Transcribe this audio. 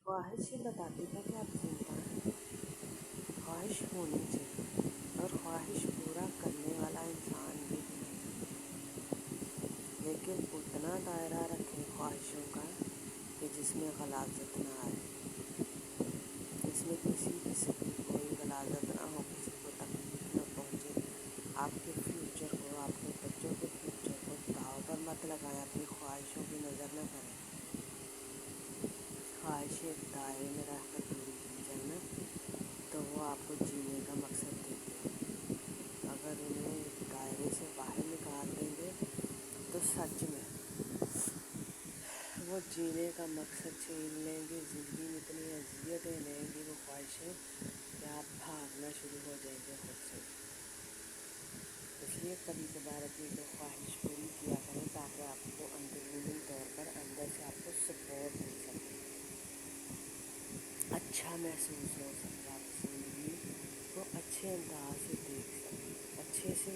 خواہش یہ بتاتی ہے کہ آپ زندہ ہیں. خواہش ہونی چاہیے اور خواہش پورا کرنے والا انسان بھی ہونا چاہیے، لیکن اتنا دائرہ رکھیں خواہشوں کا کہ جس میں غلاظت نہ آئے، جس میں کسی قسم کی کوئی غلاظت نہ ہو، کسی کو تکلیف نہ پہنچے. آپ کے فیوچر کو، آپ کے بچوں کے فیوچر کو داؤ پر مت لگائیں، اپنی خواہشوں کی نظر نہ کریں. خواہشیں ایک دائرے میں رہ کر پوری کی جائے نا تو وہ آپ کو جینے کا مقصد دیتی ہیں. اگر انہیں ایک دائرے سے باہر نکال دیں گے تو سچ میں وہ جینے کا مقصد چھین لیں گی. زندگی میں اتنی اذیتیں لیں گی وہ خواہشیں کہ آپ بھاگنا شروع ہو جائیں گے خود سے. اس لیے کبھی کبھار اپنی کوئی خواہش پوری کیا کریں تاکہ آپ کو اندرونی طور پر اندر سے آپ کو سپورٹ مل سکے، اچھا محسوس ہو سکے، آپ زندگی کو اچھے انداز سے دیکھ سکیں، اچھے سے